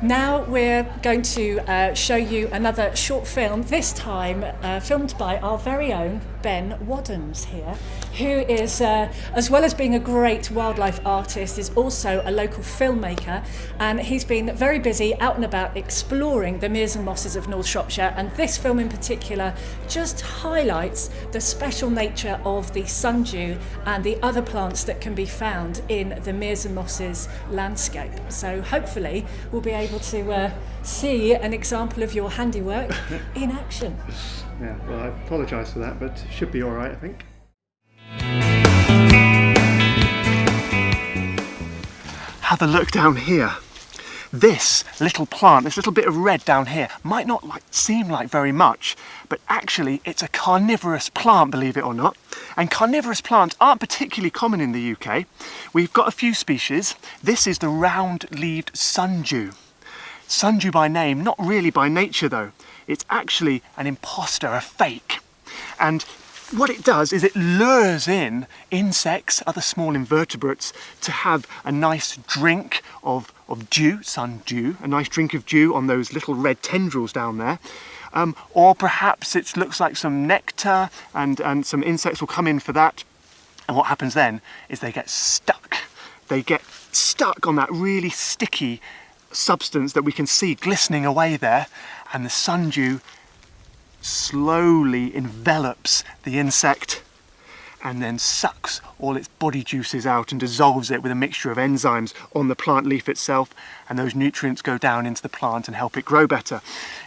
Now we're going to show you another short film, this time filmed by our very own Ben Waddams here, who is, as well as being a great wildlife artist, is also a local filmmaker, and he's been very busy out and about exploring the meres and mosses of North Shropshire, and this film in particular just highlights the special nature of the sundew and the other plants that can be found in the meres and mosses landscape. So hopefully we'll be able to see an example of your handiwork in action. Yeah, well, I apologise for that, but it should be all right, I think. Have a look down here. This little plant, this little bit of red down here, might not seem like very much, but actually it's a carnivorous plant, believe it or not. And carnivorous plants aren't particularly common in the UK. We've got a few species. This is the round-leaved sundew. Sundew by name, not really by nature though. It's actually an imposter, a fake. And what it does is it lures in insects, other small invertebrates, to have a nice drink of dew, sundew, a nice drink of dew on those little red tendrils down there. Or perhaps it looks like some nectar and some insects will come in for that. And what happens then is they get stuck. They get stuck on that really sticky substance that we can see glistening away there, and the sundew slowly envelops the insect and then sucks all its body juices out and dissolves it with a mixture of enzymes on the plant leaf itself, and those nutrients go down into the plant and help it grow better.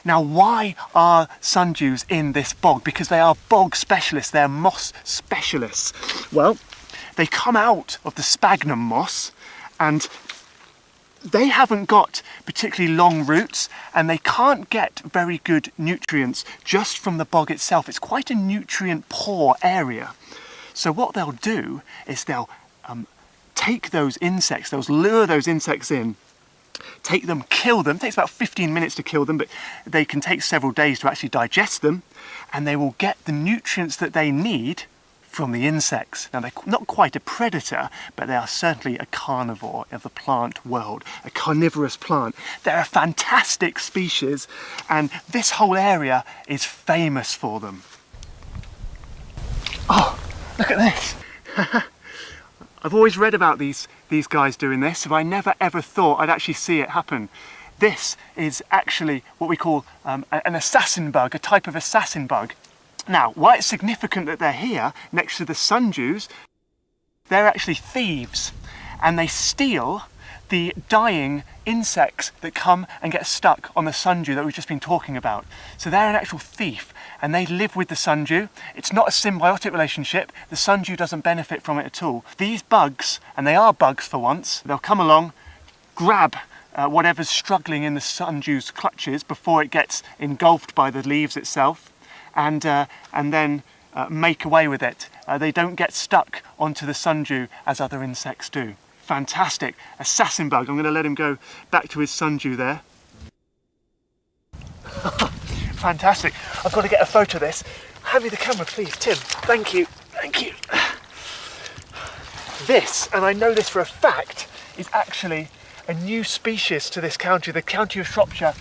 Now, why are sundews in this bog? Because they are bog specialists, they're moss specialists. Well, they come out of the sphagnum moss, and they haven't got particularly long roots and they can't get very good nutrients just from the bog itself. It's quite a nutrient poor area. So what they'll do is they'll take those insects, they'll lure those insects in, take them, kill them. It takes about 15 minutes to kill them, but they can take several days to actually digest them, and they will get the nutrients that they need from the insects. Now, they're not quite a predator, but they are certainly a carnivore of the plant world, a carnivorous plant. They're a fantastic species, and this whole area is famous for them. Oh, look at this. I've always read about these guys doing this, but I never ever thought I'd actually see it happen. This is actually what we call an assassin bug, a type of assassin bug. Now, why it's significant that they're here next to the sundews, they're actually thieves, and they steal the dying insects that come and get stuck on the sundew that we've just been talking about. So they're an actual thief, and they live with the sundew. It's not a symbiotic relationship. The sundew doesn't benefit from it at all. These bugs, and they are bugs for once, they'll come along, grab whatever's struggling in the sundew's clutches before it gets engulfed by the leaves itself, and then make away with it. They don't get stuck onto the sundew as other insects do. Fantastic. Assassin bug. I'm going to let him go back to his sundew there. Fantastic. I've got to get a photo of this. Hand me the camera, please, Tim. Thank you. Thank you. This, and I know this for a fact, is actually a new species to this county, the county of Shropshire.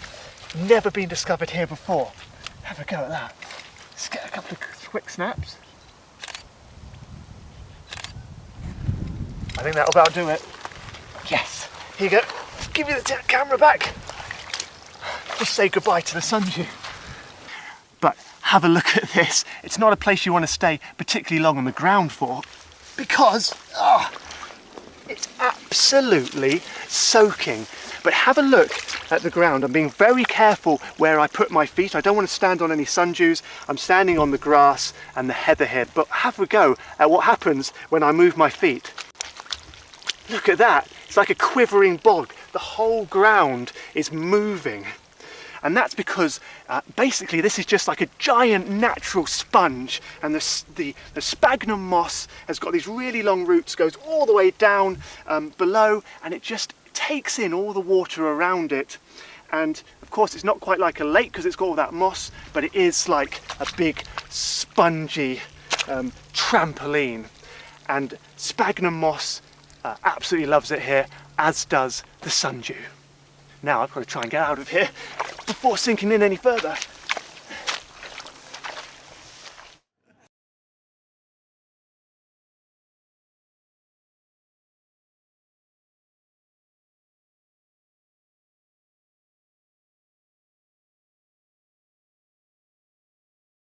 Never been discovered here before. Have a go at that. Let's get a couple of quick snaps. I think that'll about do it. Yes, here you go. Give me the camera back. Just say goodbye to the sundew. But have a look at this. It's not a place you want to stay particularly long on the ground for, because it's absolutely soaking. But have a look at the ground. I'm being very careful where I put my feet. I don't want to stand on any sundews. I'm standing on the grass and the heather here. But have a go at what happens when I move my feet. Look at that. It's like a quivering bog. The whole ground is moving. And that's because basically this is just like a giant natural sponge, and the sphagnum moss has got these really long roots, goes all the way down below, and it just takes in all the water around it. And of course it's not quite like a lake because it's got all that moss, but it is like a big spongy trampoline. And sphagnum moss absolutely loves it here, as does the sundew. Now I've got to try and get out of here before sinking in any further.